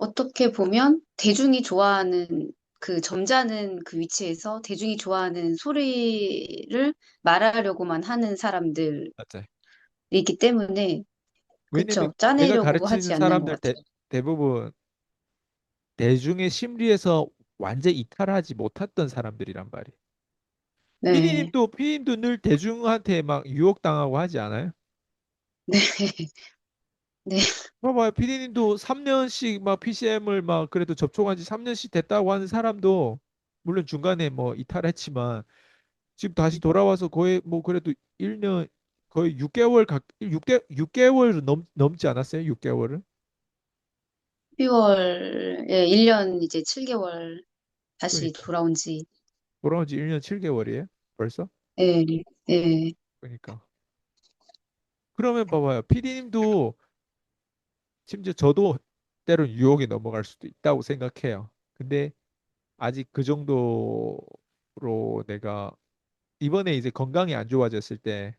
어떻게 보면 대중이 좋아하는 그 점잖은 그 위치에서 대중이 좋아하는 소리를 말하려고만 하는 사람들이기 맞아요. 때문에 왜냐면 그쵸. 내가 짜내려고 가르치는 하지 않는 것 사람들 같아요. 대부분 대중의 심리에서 완전 이탈하지 못했던 사람들이란 말이에요. 네. 피디님도 늘 대중한테 막 유혹당하고 하지 않아요? 네. 네. 봐봐요. 피디님도 3년씩 막 PCM을 막 그래도 접촉한 지 3년씩 됐다고 하는 사람도 물론 중간에 뭐 이탈했지만 지금 다시 돌아와서 거의 뭐 그래도 1년 거의 6개월 육개월 넘지 않았어요? 6개월은? 12월에 1년 이제 7개월 다시 그러니까 돌아온 지. 돌아온 지 1년 7개월이에요? 벌써? 예, 예, 그러니까 그러면 봐봐요. 피디님도 심지어 저도 때론 유혹에 넘어갈 수도 있다고 생각해요. 근데 아직 그 정도로 내가 이번에 이제 건강이 안 좋아졌을 때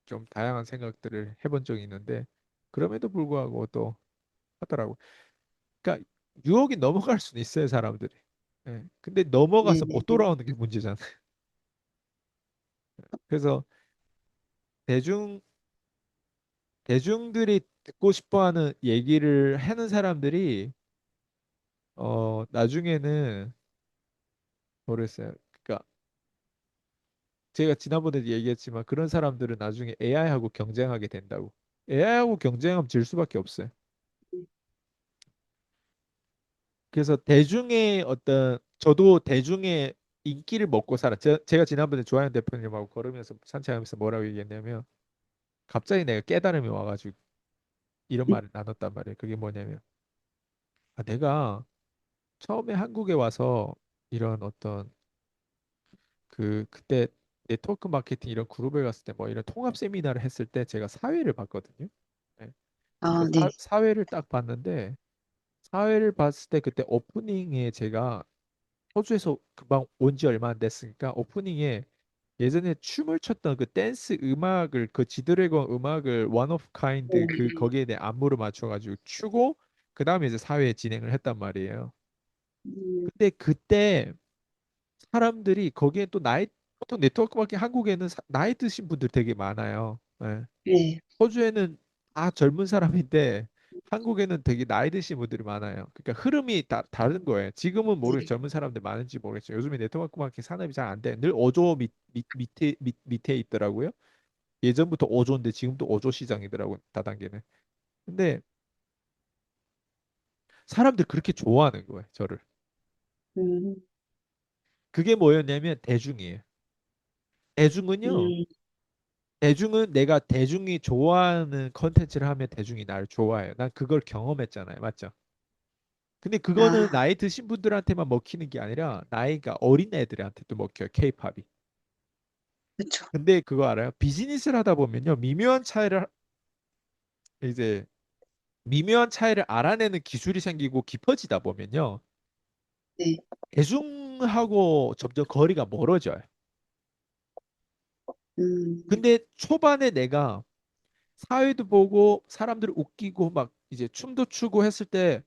좀 다양한 생각들을 해본 적이 있는데 그럼에도 불구하고 또 하더라고. 그러니까 유혹이 넘어갈 수는 있어요, 사람들이. 예. 근데 네, 넘어가서 네, 못 돌아오는 게 문제잖아요. 그래서 대중 대중들이 듣고 싶어하는 얘기를 하는 사람들이 나중에는 모르겠어요. 그러니까 제가 지난번에도 얘기했지만 그런 사람들은 나중에 AI하고 경쟁하게 된다고. AI하고 경쟁하면 질 수밖에 없어요. 그래서 대중의 어떤 저도 대중의 인기를 먹고 살아. 제가 지난번에 조하연 대표님하고 걸으면서 산책하면서 뭐라고 얘기했냐면 갑자기 내가 깨달음이 와가지고 이런 말을 나눴단 말이에요. 그게 뭐냐면 내가 처음에 한국에 와서 이런 어떤 그때 네트워크 마케팅 이런 그룹에 갔을 때 뭐 이런 통합 세미나를 했을 때 제가 사회를 봤거든요. 네. 그 아, 네. 사회를 딱 봤는데 사회를 봤을 때 그때 오프닝에 제가 호주에서 금방 온 지 얼마 안 됐으니까 오프닝에 예전에 춤을 췄던 그 댄스 음악을 그 지드래곤 음악을 원 오브 네, 카인드 그 네. 거기에 대한 안무를 맞춰가지고 추고 그 다음에 이제 사회 진행을 했단 말이에요. 음, 근데 그때 사람들이 거기에 또 나이 보통 네트워크 마케팅 한국에는 나이 드신 분들 되게 많아요. 예. 네, 호주에는 다 젊은 사람인데 한국에는 되게 나이 드신 분들이 많아요. 그러니까 흐름이 다른 거예요. 지금은 모르겠 네. 젊은 사람들 많은지 모르겠어요. 요즘에 네트워크 마케팅 산업이 잘 안 돼. 늘 5조 밑에 있더라고요. 예전부터 5조인데 지금도 5조 시장이더라고요. 다단계는. 근데 사람들 그렇게 좋아하는 거예요. 저를. 음, 그게 뭐였냐면 대중이에요. 대중은요. 음, 대중은 내가 대중이 좋아하는 컨텐츠를 하면 대중이 나를 좋아해요. 난 그걸 경험했잖아요. 맞죠? 근데 그거는 아, 나이 드신 분들한테만 먹히는 게 아니라 나이가 어린 애들한테도 먹혀요. 케이팝이. 그쵸. 근데 그거 알아요? 비즈니스를 하다 보면요. 이제 미묘한 차이를 알아내는 기술이 생기고 깊어지다 보면요. 네, 대중하고 점점 거리가 멀어져요. 음, 근데 초반에 내가 사회도 보고 사람들을 웃기고 막 이제 춤도 추고 했을 때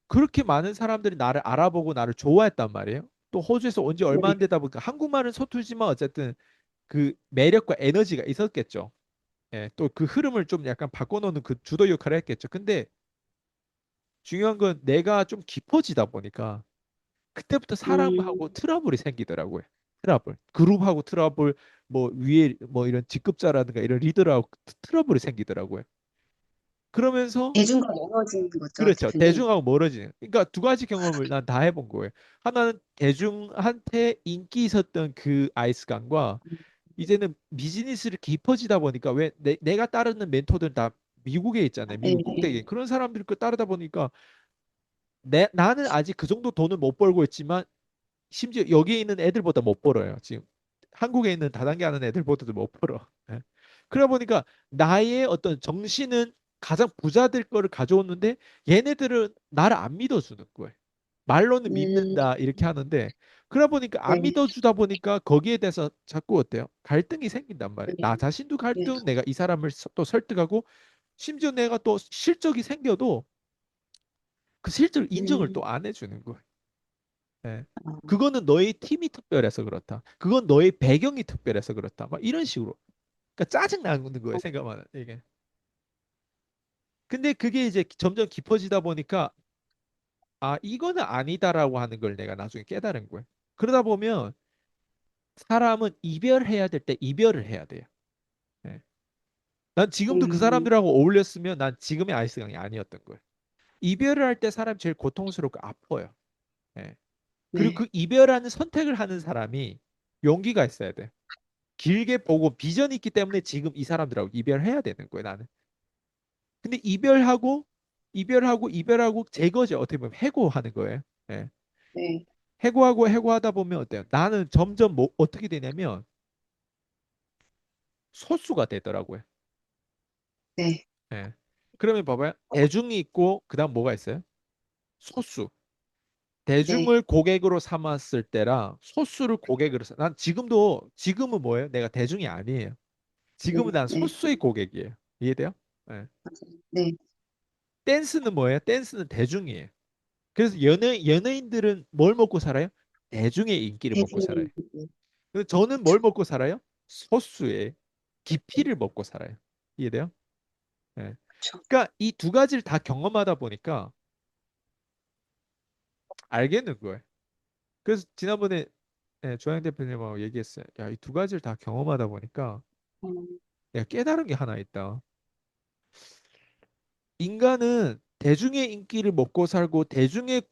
그렇게 많은 사람들이 나를 알아보고 나를 좋아했단 말이에요. 또 호주에서 온 지 얼마 네, 안 되다 보니까 한국말은 서툴지만 어쨌든 그 매력과 에너지가 있었겠죠. 예, 또 그 흐름을 좀 약간 바꿔놓는 그 주도 역할을 했겠죠. 근데 중요한 건 내가 좀 깊어지다 보니까 그때부터 음, 사람하고 트러블이 생기더라고요. 트러블. 그룹하고 트러블, 뭐 위에 뭐 이런 직급자라든가 이런 리더하고 트러블이 생기더라고요. 그러면서 대중과 멀어지는 거죠, 그렇죠. 대표님. 대중하고 멀어지는. 그러니까 두 가지 경험을 난 다 해본 거예요. 하나는 대중한테 인기 있었던 그 아이스강과 이제는 비즈니스를 깊어지다 보니까 왜 내가 따르는 멘토들은 다 미국에 있잖아요. 네, 미국 꼭대기. 그런 사람들 그 따르다 보니까 나는 아직 그 정도 돈을 못 벌고 있지만 심지어 여기 있는 애들보다 못 벌어요. 지금 한국에 있는 다단계 하는 애들보다도 못 벌어. 예. 그러다 보니까 나의 어떤 정신은 가장 부자들 거를 가져오는데 얘네들은 나를 안 믿어주는 거예요. 말로는 음, 믿는다 이렇게 하는데 그러다 보니까 안 네, 믿어주다 보니까 거기에 대해서 자꾸 어때요? 갈등이 생긴단 말이에요. 나 네, 자신도 네, 갈등, 내가 이 사람을 또 설득하고 심지어 내가 또 실적이 생겨도 그 실제로 인정을 또 음, 안 해주는 거예요. 예. 어, 그거는 너의 팀이 특별해서 그렇다. 그건 너의 배경이 특별해서 그렇다. 막 이런 식으로. 그러니까 짜증 나는 거예요. 생각만 이게. 근데 그게 이제 점점 깊어지다 보니까 아, 이거는 아니다라고 하는 걸 내가 나중에 깨달은 거예요. 그러다 보면 사람은 이별해야 될 때 이별을 해야 돼요. 예. 난 지금도 그 음, 사람들하고 어울렸으면 난 지금의 아이스강이 아니었던 거예요. 이별을 할 때 사람 제일 고통스럽고 아파요. 예. 그리고 네, 그 이별하는 선택을 하는 사람이 용기가 있어야 돼. 길게 보고 비전이 있기 때문에 지금 이 사람들하고 이별해야 되는 거예요, 나는. 근데 이별하고 제거죠. 어떻게 보면 해고하는 거예요. 예. 네, 해고하고 해고하다 보면 어때요? 나는 점점 뭐 어떻게 되냐면 소수가 되더라고요. 네, 예. 그러면 봐봐요. 대중이 있고 그다음 뭐가 있어요? 소수. 네, 대중을 고객으로 삼았을 때랑 소수를 고객으로 난 지금은 뭐예요? 내가 대중이 아니에요. 네, 지금은 난 네, 소수의 고객이에요. 이해돼요? 예. 맞아요. 네, 댄스는 뭐예요? 댄스는 대중이에요. 그래서 연예인들은 뭘 먹고 살아요? 대중의 인기를 먹고 살아요. 대중이, 근데 저는 뭘 그쵸, 먹고 살아요? 소수의 깊이를 먹고 살아요. 이해돼요? 예. 그쵸. 그러니까 이 두 가지를 다 경험하다 보니까 알겠는 거예요. 그래서 지난번에 조양 대표님하고 얘기했어요. 야, 이 두 가지를 다 경험하다 보니까 음, 내가 깨달은 게 하나 있다. 인간은 대중의 인기를 먹고 살고 대중의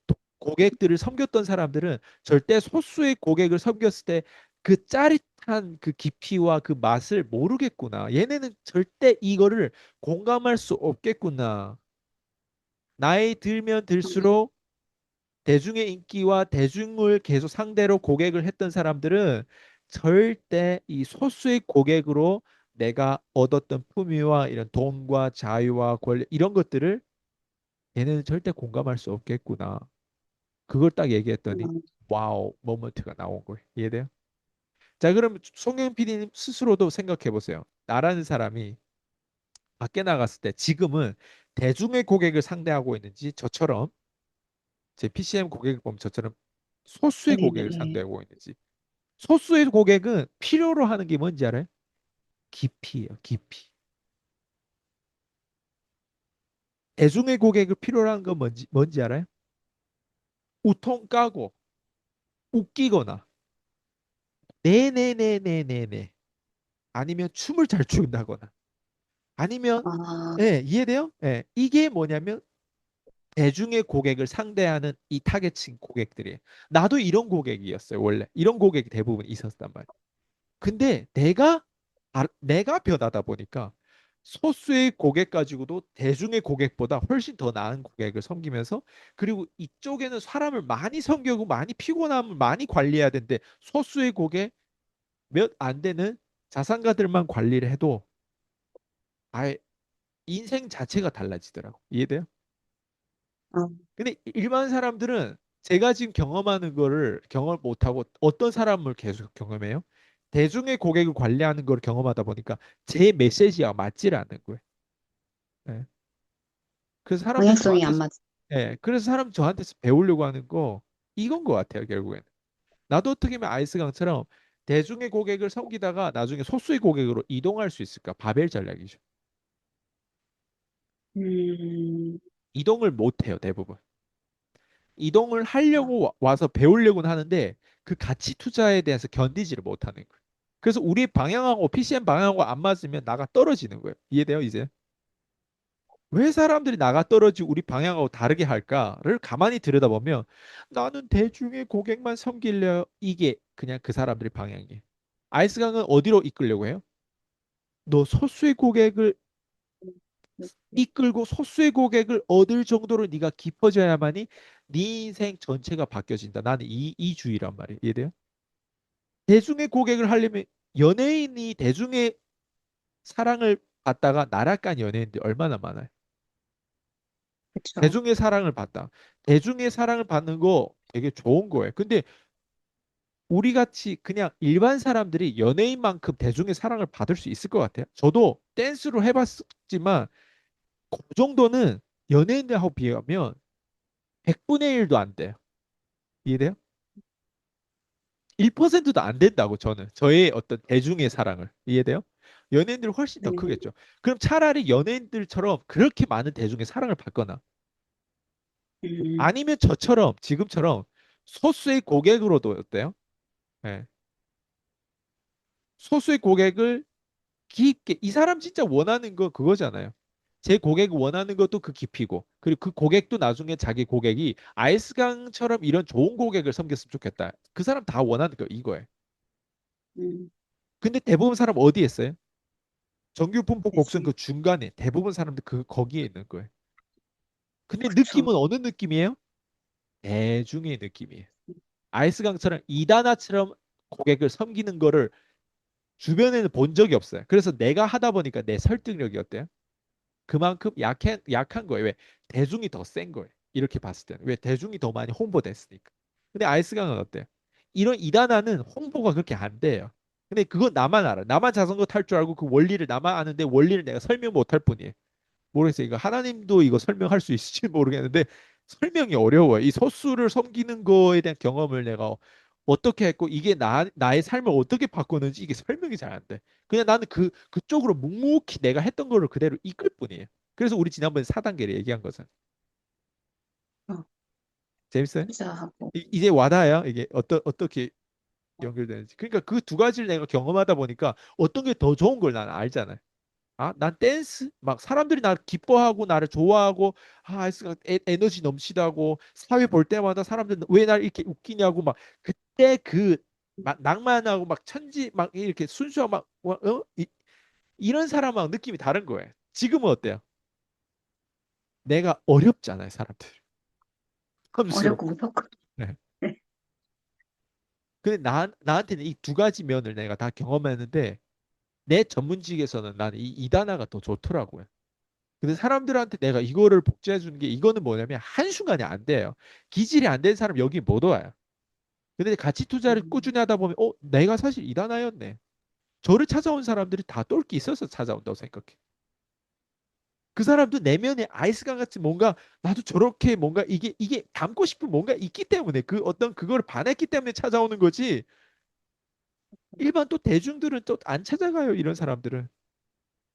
고객들을 섬겼던 사람들은 절대 소수의 고객을 섬겼을 때 그 짜릿한 그 깊이와 그 맛을 모르겠구나. 얘네는 절대 이거를 공감할 수 없겠구나. 나이 들면 음, 들수록 대중의 인기와 대중을 계속 상대로 고객을 했던 사람들은 절대 이 소수의 고객으로 내가 얻었던 품위와 이런 돈과 자유와 권리 이런 것들을 얘는 절대 공감할 수 없겠구나. 그걸 딱 얘기했더니 음, 와우 모먼트가 나온 거예요. 이해돼요? 자, 그럼 송영 PD님 스스로도 생각해 보세요. 나라는 사람이 밖에 나갔을 때 지금은 대중의 고객을 상대하고 있는지 저처럼 제 PCM 고객을 보면 저처럼 소수의 네, 고객을 네, 상대하고 있는지. 소수의 고객은 필요로 하는 게 뭔지 알아요? 깊이예요, 깊이. 대중의 고객을 필요로 하는 건 뭔지 알아요? 우통 까고 웃기거나 네네네네네네 아니면 춤을 잘 춘다거나 아니면 아, 이해돼요? 이게 뭐냐면 대중의 고객을 상대하는 이 타겟층 고객들이에요. 나도 이런 고객이었어요, 원래. 이런 고객이 대부분 있었단 말이에요. 근데 내가 변하다 보니까 소수의 고객 가지고도 대중의 고객보다 훨씬 더 나은 고객을 섬기면서 그리고 이쪽에는 사람을 많이 섬기고 많이 피곤함을 많이 관리해야 되는데 소수의 고객 몇 안 되는 자산가들만 관리를 해도 아예 인생 자체가 달라지더라고. 이해돼요? 아, 근데 일반 사람들은 제가 지금 경험하는 거를 경험을 못하고 어떤 사람을 계속 경험해요? 대중의 고객을 관리하는 걸 경험하다 보니까 제 메시지와 맞질 않는 거예요. 예. 그래서 사람들 방향성이 안 저한테서 맞. 그래서 사람 저한테서 배우려고 하는 거 이건 것 같아요, 결국에는. 나도 어떻게 보면 아이스강처럼 대중의 고객을 섬기다가 나중에 소수의 고객으로 이동할 수 있을까? 바벨 전략이죠. 음, 이동을 못 해요, 대부분. 이동을 아, 하려고 와서 배우려고는 하는데 그 가치 투자에 대해서 견디지를 못하는 거예요. 그래서 우리 방향하고 PCM 방향하고 안 맞으면 나가 떨어지는 거예요. 이해돼요, 이제? 왜 사람들이 나가 떨어지고 우리 방향하고 다르게 할까를 가만히 들여다보면 나는 대중의 고객만 섬기려 이게 그냥 그 사람들의 방향이에요. 아이스강은 어디로 이끌려고 해요? 너 소수의 고객을 이끌고 소수의 고객을 얻을 정도로 네가 깊어져야만이 네 인생 전체가 바뀌어진다. 나는 이 주의란 말이에요. 이해돼요? 대중의 고객을 하려면 연예인이 대중의 사랑을 받다가 나락간 연예인들 얼마나 많아요. 그쵸. 대중의 사랑을 받다. 대중의 사랑을 받는 거 되게 좋은 거예요. 근데 우리 같이 그냥 일반 사람들이 연예인만큼 대중의 사랑을 받을 수 있을 것 같아요. 저도 댄스로 해봤지만 그 정도는 연예인들하고 비하면 100분의 1도 안 돼요. 이해돼요? 1%도 안 된다고 저는. 저의 어떤 대중의 사랑을. 이해돼요? 연예인들은 훨씬 더 네. 크겠죠. 그럼 차라리 연예인들처럼 그렇게 많은 대중의 사랑을 받거나 음, 아니면 저처럼 지금처럼 소수의 고객으로도 어때요? 예. 소수의 고객을 깊게 이 사람 진짜 원하는 거 그거잖아요. 제 고객이 원하는 것도 그 깊이고 그리고 그 고객도 나중에 자기 고객이 아이스강처럼 이런 좋은 고객을 섬겼으면 좋겠다. 그 사람 다 원하는 거 이거예요. 음, 근데 대부분 사람 어디에 있어요? 정규 분포 곡선 대충. 그 중간에 대부분 사람들 그 거기에 있는 거예요. 근데 그쵸. 느낌은 어느 느낌이에요? 대중의 느낌이에요. 아이스강처럼 이단아처럼 고객을 섬기는 거를 주변에는 본 적이 없어요. 그래서 내가 하다 보니까 내 설득력이 어때요? 그만큼 약한 거예요. 왜? 대중이 더 센 거예요. 이렇게 봤을 때는. 왜? 대중이 더 많이 홍보됐으니까. 근데 아이스강은 어때요? 이런 이단아는 홍보가 그렇게 안 돼요. 근데 그건 나만 알아. 나만 자전거 탈 줄 알고 그 원리를 나만 아는데 원리를 내가 설명 못 할 뿐이에요. 모르겠어요. 이거 하나님도 이거 설명할 수 있을지 모르겠는데 설명이 어려워요. 이 소수를 섬기는 거에 대한 경험을 내가 어떻게 했고 이게 나의 삶을 어떻게 바꾸는지 이게 설명이 잘 안 돼. 그냥 나는 그쪽으로 묵묵히 내가 했던 거를 그대로 이끌 뿐이에요. 그래서 우리 지난번에 4단계를 얘기한 거잖아. 어, 재밌어요? 투자하고. 이제 와닿아요? 이게 어떻게 연결되는지. 그러니까 그 두 가지를 내가 경험하다 보니까 어떤 게 더 좋은 걸 난 알잖아요. 아, 난 댄스 막 사람들이 나를 기뻐하고 나를 좋아하고 아, 아이스가 에너지 넘치다고 사회 볼 때마다 사람들 왜 나를 이렇게 웃기냐고 막 그때 그 막 낭만하고 막 천지 막 이렇게 순수하고 막 이런 사람하고 느낌이 다른 거예요. 지금은 어때요? 내가 어렵잖아요, 사람들. 어렵고 험스럽고. 무섭고. 네. 근데 나한테는 이 두 가지 면을 내가 다 경험했는데 내 전문직에서는 나는 이 이단화가 더 좋더라고요. 근데 사람들한테 내가 이거를 복제해 주는 게 이거는 뭐냐면 한순간에 안 돼요. 기질이 안 된 사람 여기 못 와요. 근데 가치 투자를 음, 꾸준히 하다 보면 내가 사실 이단아였네. 저를 찾아온 사람들이 다 똘끼 있어서 찾아온다고 생각해. 그 사람도 내면에 아이스강 같이 뭔가 나도 저렇게 뭔가 이게 담고 싶은 뭔가 있기 때문에 그 어떤 그걸 반했기 때문에 찾아오는 거지. 일반 또 대중들은 또 안 찾아가요, 이런 사람들은.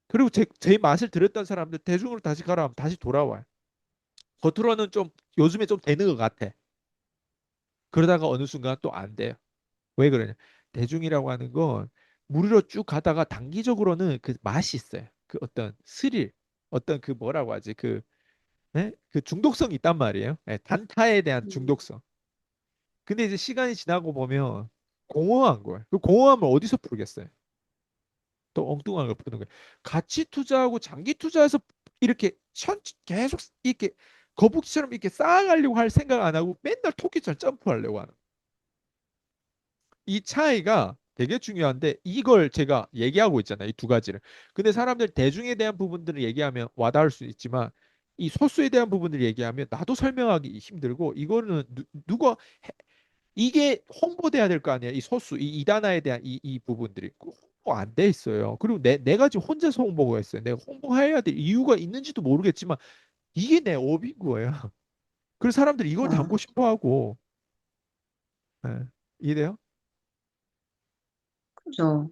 그리고 제 맛을 들었던 사람들 대중으로 다시 가라 하면 다시 돌아와요. 겉으로는 좀 요즘에 좀 되는 것 같아. 그러다가 어느 순간 또 안 돼요. 왜 그러냐? 대중이라고 하는 건 무리로 쭉 가다가 단기적으로는 그 맛이 있어요. 그 어떤 스릴, 어떤 그 뭐라고 하지? 그 중독성이 있단 말이에요. 예, 단타에 대한 음, 중독성. 근데 이제 시간이 지나고 보면 공허한 거예요. 그 공허함을 어디서 풀겠어요? 또 엉뚱한 걸 푸는 거예요. 가치 투자하고 장기 투자해서 이렇게 계속 이렇게 거북이처럼 이렇게 쌓아가려고 할 생각 안 하고 맨날 토끼처럼 점프하려고 하는. 이 차이가 되게 중요한데 이걸 제가 얘기하고 있잖아요. 이 두 가지를. 근데 사람들 대중에 대한 부분들을 얘기하면 와닿을 수 있지만 이 소수에 대한 부분들을 얘기하면 나도 설명하기 힘들고 이거는 누가 이게 홍보돼야 될 거 아니에요. 이 소수, 이 이단화에 대한 이 부분들이 홍보 안 돼 있어요. 그리고 내가 지금 혼자서 홍보가 있어요. 내가 홍보해야 될 이유가 있는지도 모르겠지만 이게 내 업인 거예요. 그래서 사람들이 이걸 담고 어, 싶어 하고 이래요? 그죠.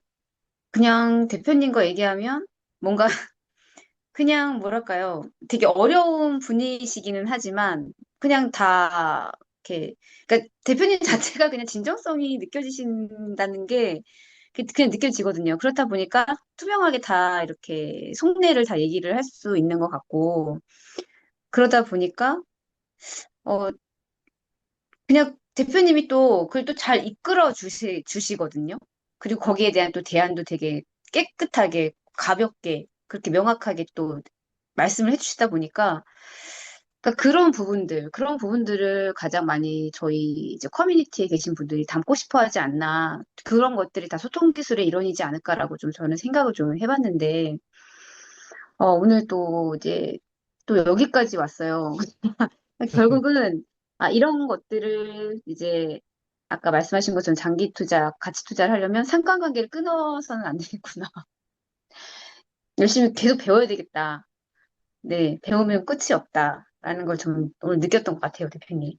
그냥 대표님과 얘기하면 뭔가 그냥 뭐랄까요. 되게 어려운 분이시기는 하지만 그냥 다 이렇게 그러니까 대표님 자체가 그냥 진정성이 느껴지신다는 게 그냥 느껴지거든요. 그렇다 보니까 투명하게 다 이렇게 속내를 다 얘기를 할 수 있는 것 같고 그러다 보니까 어 그냥 대표님이 또 그걸 또 잘 이끌어 주시거든요. 그리고 거기에 대한 또 대안도 되게 깨끗하게 가볍게 그렇게 명확하게 또 말씀을 해주시다 보니까 그러니까 그런 부분들을 가장 많이 저희 이제 커뮤니티에 계신 분들이 담고 싶어 하지 않나. 그런 것들이 다 소통 기술의 일원이지 않을까라고 좀 저는 생각을 좀 해봤는데, 오늘 또 이제 또 여기까지 왔어요. 결국은, 이런 것들을 이제 아까 말씀하신 것처럼 장기 투자, 가치 투자를 하려면 상관관계를 끊어서는 안 되겠구나. 열심히 계속 배워야 되겠다. 네, 배우면 끝이 없다. 걸 좀 오늘 느꼈던 것 같아요, 대표님.